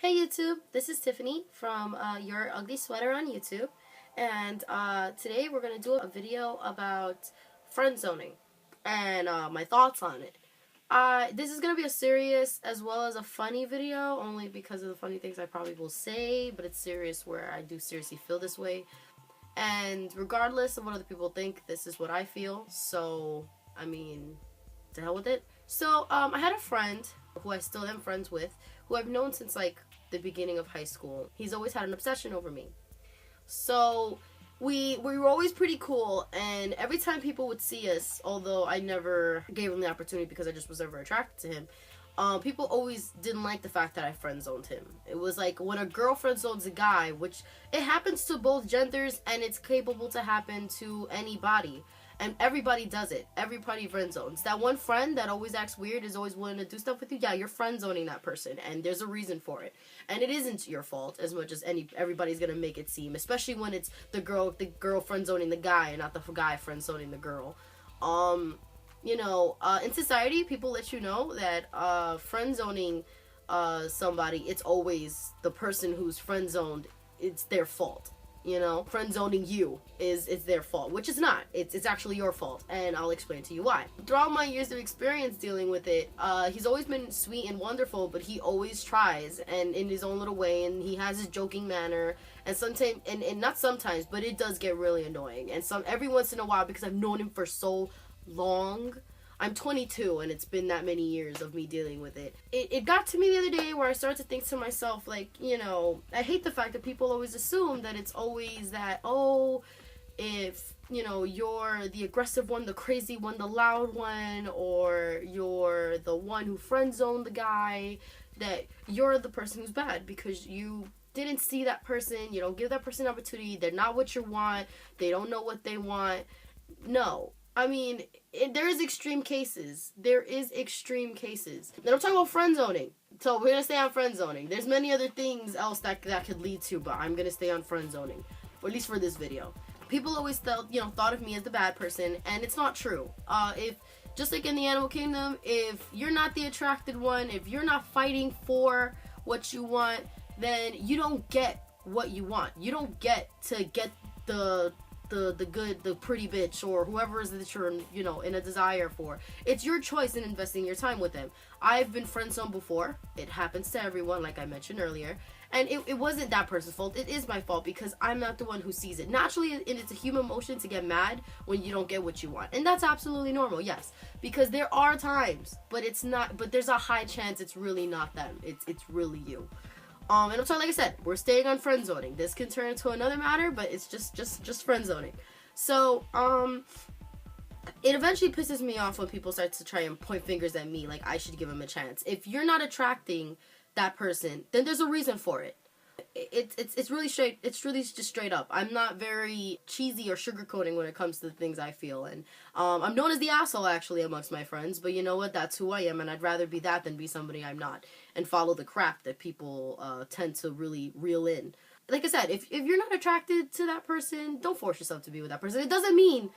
Hey YouTube, this is Tiffany from Your Ugly Sweater on YouTube, and today we're going to do a video about friend zoning and my thoughts on it. This is going to be a serious as well as a funny video, only because of the funny things I probably will say, but it's serious where I do seriously feel this way. And regardless of what other people think, this is what I feel, so, I mean, to hell with it. So, I had a friend who I still am friends with, who I've known since like the beginning of high school. He's always had an obsession over me. So we were always pretty cool, and every time people would see us, although I never gave him the opportunity because I just was never attracted to him, people always didn't like the fact that I friend zoned him. It was like when a girl friend zones a guy, which it happens to both genders and it's capable to happen to anybody. And everybody does it. Everybody friend zones. That one friend that always acts weird is always willing to do stuff with you. Yeah, you're friend zoning that person, and there's a reason for it. And it isn't your fault as much as everybody's gonna make it seem. Especially when it's the girl friend zoning the guy, and not the guy friend zoning the girl. In society, people let you know that friend zoning somebody, it's always the person who's friend zoned. It's their fault. Friend zoning you is their fault, which is not. It's actually your fault, and I'll explain to you why. Throughout my years of experience dealing with it, he's always been sweet and wonderful, but he always tries, and in his own little way, and he has his joking manner, and sometimes, and not sometimes, but it does get really annoying, and every once in a while, because I've known him for so long. I'm 22, and it's been that many years of me dealing with it. It got to me the other day where I started to think to myself, like, I hate the fact that people always assume that it's always that, if, you're the aggressive one, the crazy one, the loud one, or you're the one who friend zoned the guy, that you're the person who's bad because you didn't see that person, you don't give that person an opportunity, they're not what you want, they don't know what they want. No. I mean, there is extreme cases. There is extreme cases. Then I'm talking about friend zoning. So we're gonna stay on friend zoning. There's many other things else that could lead to, but I'm gonna stay on friend zoning, or at least for this video. People always thought of me as the bad person, and it's not true. If just like in the animal kingdom, if you're not the attracted one, if you're not fighting for what you want, then you don't get what you want. You don't get to get the pretty bitch or whoever is that you're in a desire for. It's your choice in investing your time with them. I've been friend zoned before. It happens to everyone, like I mentioned earlier, and it wasn't that person's fault. It is my fault because I'm not the one who sees it. Naturally, it's a human emotion to get mad when you don't get what you want, and that's absolutely normal. Yes, because there are times, but there's a high chance it's really not them. It's really you. And I'm sorry, like I said, we're staying on friend zoning. This can turn into another matter, but it's just friend zoning. So, it eventually pisses me off when people start to try and point fingers at me, like I should give them a chance. If you're not attracting that person, then there's a reason for it. It's really straight. It's really just straight up. I'm not very cheesy or sugarcoating when it comes to the things I feel, and I'm known as the asshole actually amongst my friends. But you know what? That's who I am, and I'd rather be that than be somebody I'm not, and follow the crap that people tend to really reel in. Like I said, if you're not attracted to that person, don't force yourself to be with that person. It doesn't mean,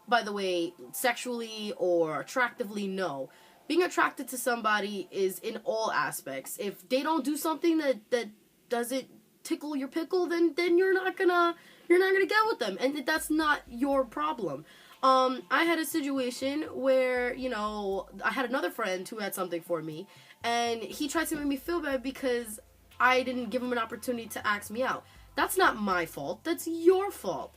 by the way, sexually or attractively. No. Being attracted to somebody is in all aspects. If they don't do something that doesn't tickle your pickle, then you're not gonna get with them, and that's not your problem. I had a situation where I had another friend who had something for me, and he tried to make me feel bad because I didn't give him an opportunity to ask me out. That's not my fault. That's your fault.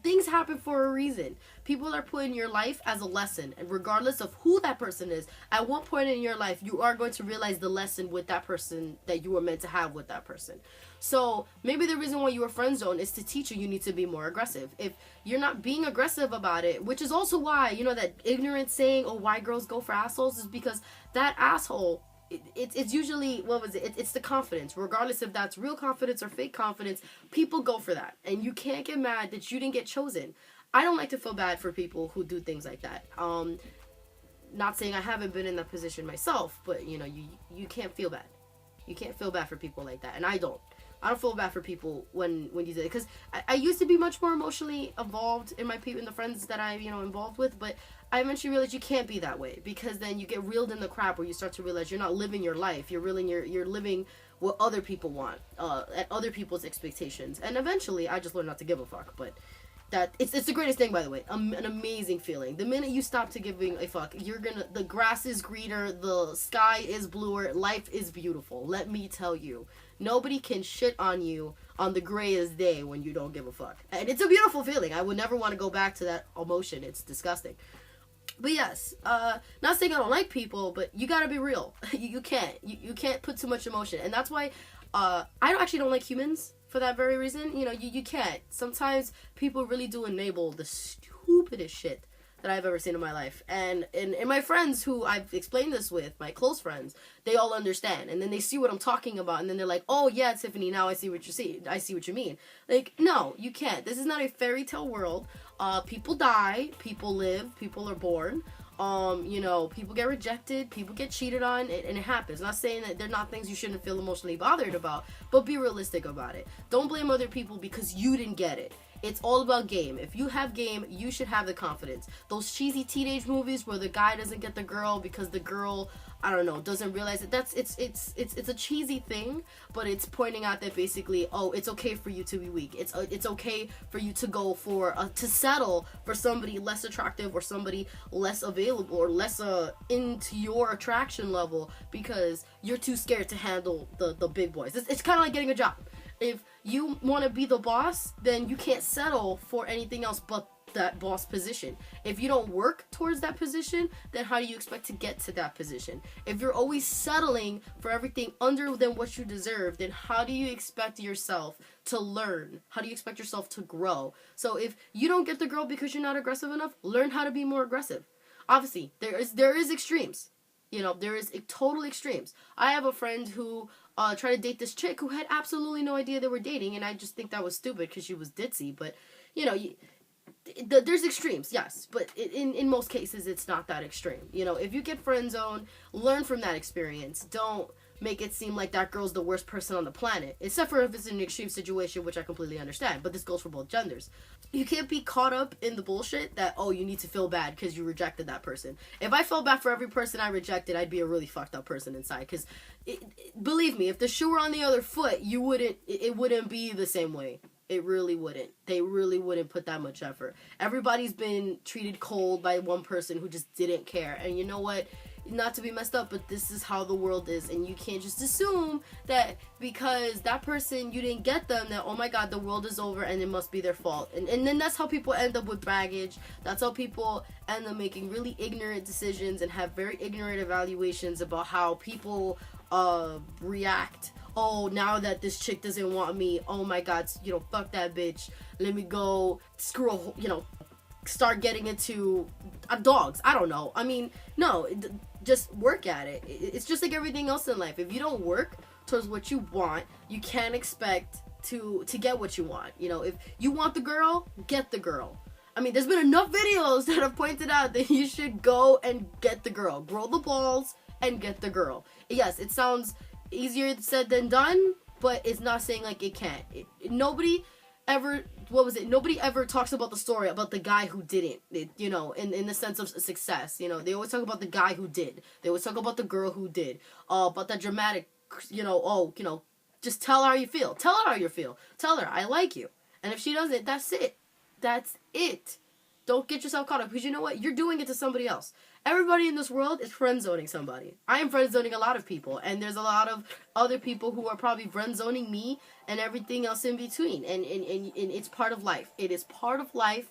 Things happen for a reason. People are put in your life as a lesson, and regardless of who that person is, at one point in your life, you are going to realize the lesson with that person that you were meant to have with that person. So maybe the reason why you were friend zoned is to teach you need to be more aggressive. If you're not being aggressive about it, which is also why, that ignorant saying, oh, why girls go for assholes, is because that asshole, it's usually, it's the confidence. Regardless if that's real confidence or fake confidence, people go for that. And you can't get mad that you didn't get chosen. I don't like to feel bad for people who do things like that. Not saying I haven't been in that position myself, but, you can't feel bad. You can't feel bad for people like that. And I don't feel bad for people when you do it. Because I used to be much more emotionally involved in the friends that I, involved with, but I eventually realized you can't be that way, because then you get reeled in the crap where you start to realize you're not living your life. You're living what other people want, at other people's expectations. And eventually, I just learned not to give a fuck. But that it's the greatest thing, by the way. An amazing feeling. The minute you stop to giving a fuck, the grass is greener, the sky is bluer, life is beautiful. Let me tell you, nobody can shit on you on the grayest day when you don't give a fuck. And it's a beautiful feeling. I would never want to go back to that emotion. It's disgusting. But yes, not saying I don't like people, but you gotta be real. You can't. You can't put too much emotion. And that's why I actually don't like humans for that very reason. You know, you can't. Sometimes people really do enable the stupidest shit that I've ever seen in my life. And my friends who I've explained this with, my close friends, they all understand. And then they see what I'm talking about, and then they're like, oh yeah, Tiffany, now I see what you mean. Like, no, you can't. This is not a fairy tale world. People die, people live, people are born. You know, people get rejected, people get cheated on, and it happens. I'm not saying that they're not things you shouldn't feel emotionally bothered about, but be realistic about it. Don't blame other people because you didn't get it. It's all about game. If you have game, you should have the confidence. Those cheesy teenage movies where the guy doesn't get the girl because the girl, I don't know, doesn't realize it. It's a cheesy thing, but it's pointing out that basically, oh, it's okay for you to be weak. It's okay for you to go for to settle for somebody less attractive or somebody less available or less into your attraction level because you're too scared to handle the big boys. It's kind of like getting a job. If you want to be the boss, then you can't settle for anything else but that boss position. If you don't work towards that position, then how do you expect to get to that position? If you're always settling for everything under than what you deserve, then how do you expect yourself to learn? How do you expect yourself to grow? So if you don't get the girl because you're not aggressive enough, learn how to be more aggressive. Obviously, there is extremes. You know, there is total extremes. I have a friend who tried to date this chick who had absolutely no idea they were dating, and I just think that was stupid because she was ditzy. But, you know, there's extremes, yes, but in most cases it's not that extreme. You know, if you get friend zoned, learn from that experience. Don't make it seem like that girl's the worst person on the planet, except for if it's an extreme situation, which I completely understand, but this goes for both genders. You can't be caught up in the bullshit that, oh, you need to feel bad because you rejected that person. If I felt bad for every person I rejected, I'd be a really fucked up person inside, because believe me, if the shoe were on the other foot, it wouldn't be the same way. It really wouldn't. They really wouldn't put that much effort. Everybody's been treated cold by one person who just didn't care. And you know what? Not to be messed up, but this is how the world is. And you can't just assume that because that person, you didn't get them, that, oh my god, the world is over and it must be their fault. And then that's how people end up with baggage. That's how people end up making really ignorant decisions and have very ignorant evaluations about how people react. Oh, now that this chick doesn't want me, oh my god, you know, fuck that bitch. Let me go start getting into dogs. I don't know. I mean, no, just work at it. It's just like everything else in life. If you don't work towards what you want, you can't expect to get what you want. You know, if you want the girl, get the girl. I mean, there's been enough videos that have pointed out that you should go and get the girl. Grow the balls and get the girl. Yes, it sounds easier said than done, but it's not saying like it can't. Nobody ever talks about the story about the guy who didn't, you know, in the sense of success. You know, they always talk about the guy who did. They always talk about the girl who did. About that dramatic, you know, just tell her how you feel. Tell her how you feel. Tell her, I like you. And if she doesn't, that's it. That's it. Don't get yourself caught up, because you know what? You're doing it to somebody else. Everybody in this world is friend-zoning somebody. I am friend-zoning a lot of people, and there's a lot of other people who are probably friend-zoning me and everything else in between. And it's part of life. It is part of life,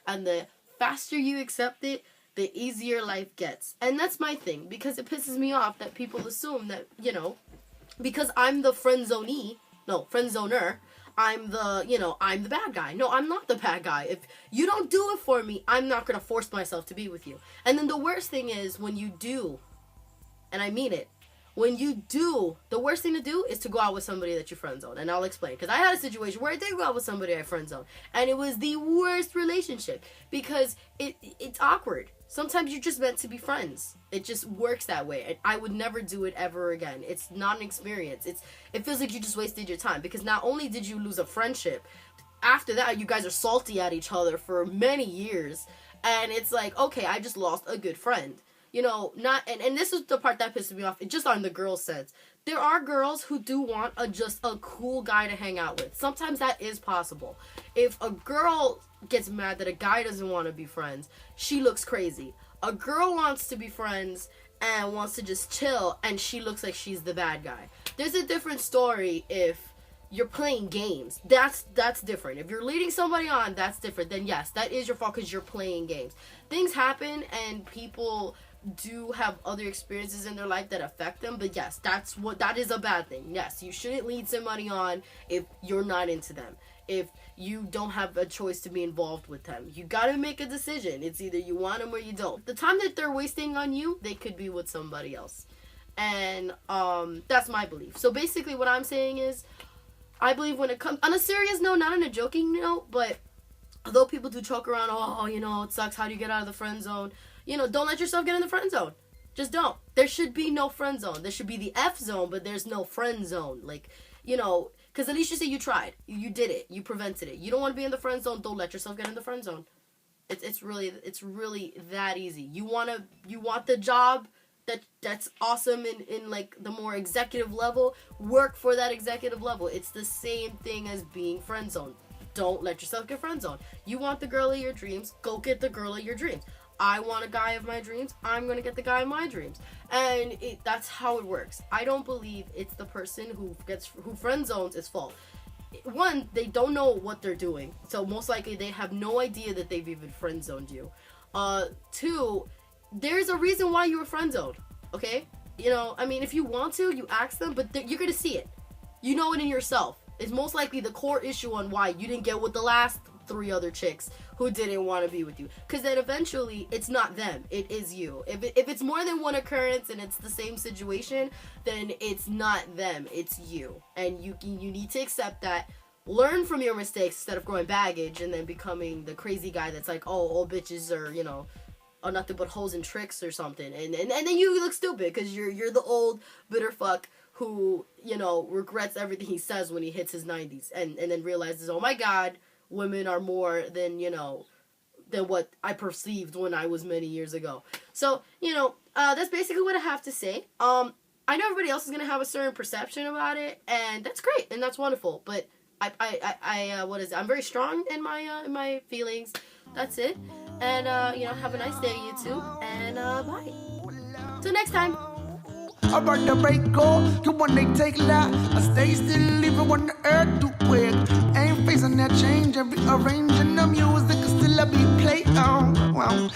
and the faster you accept it, the easier life gets. And that's my thing, because it pisses me off that people assume that, you know, because I'm the friend-zoner, I'm the bad guy. No, I'm not the bad guy. If you don't do it for me, I'm not going to force myself to be with you. And then the worst thing is when you do, and I mean it, when you do, the worst thing to do is to go out with somebody that you friend zone. And I'll explain. Because I had a situation where I did go out with somebody I friend zone. And it was the worst relationship. Because it's awkward. Sometimes you're just meant to be friends. It just works that way. And I would never do it ever again. It's not an experience. It feels like you just wasted your time. Because not only did you lose a friendship, after that you guys are salty at each other for many years. And it's like, okay, I just lost a good friend. You know, and this is the part that pisses me off. It's just on the girl sense. there are girls who do want just a cool guy to hang out with. Sometimes that is possible. If a girl gets mad that a guy doesn't want to be friends, she looks crazy. A girl wants to be friends and wants to just chill, and she looks like she's the bad guy. There's a different story if you're playing games. That's different. If you're leading somebody on, that's different. Then yes, that is your fault because you're playing games. Things happen, and people do have other experiences in their life that affect them, but yes, that is a bad thing. Yes, you shouldn't lead somebody on if you're not into them, if you don't have a choice to be involved with them. You gotta make a decision. It's either you want them or you don't. The time that they're wasting on you, they could be with somebody else. And that's my belief. So basically what I'm saying is, I believe when it comes on a serious note, not on a joking note, but although people do joke around, oh, it sucks, how do you get out of the friend zone? Don't let yourself get in the friend zone. Just don't. There should be no friend zone. There should be the F zone, but there's no friend zone. Because at least you say you tried. You did it. You prevented it. You don't want to be in the friend zone, don't let yourself get in the friend zone. It's really that easy. You want the job that's awesome in like the more executive level, work for that executive level. It's the same thing as being friend zoned. Don't let yourself get friend zoned. You want the girl of your dreams, go get the girl of your dreams. I want a guy of my dreams, I'm gonna get the guy of my dreams. And that's how it works. I don't believe it's the person who friend zones is fault. One, they don't know what they're doing, so most likely they have no idea that they've even friend zoned you. Two, there's a reason why you were friend zoned, okay? If you want to, you ask them, but you're gonna see it. You know it in yourself. It's most likely the core issue on why you didn't get with the last 3 other chicks who didn't want to be with you. Because then eventually, it's not them. It is you. If it's more than one occurrence and it's the same situation, then it's not them. It's you. And you need to accept that. Learn from your mistakes instead of growing baggage and then becoming the crazy guy that's like, oh, all bitches are nothing but hoes and tricks or something. And then you look stupid because you're the old bitter fuck who, regrets everything he says when he hits his 90s and then realizes, oh my God, women are more than, than what I perceived when I was many years ago. So, that's basically what I have to say. I know everybody else is going to have a certain perception about it, and that's great, and that's wonderful, but I'm very strong in my feelings. That's it. And, have a nice day, you two, and, bye. Till next time. About the break go, you wanna take a lot. I stay still even when the earth do quick. Ain't facing that change and rearranging the music, still I be played on. Wow.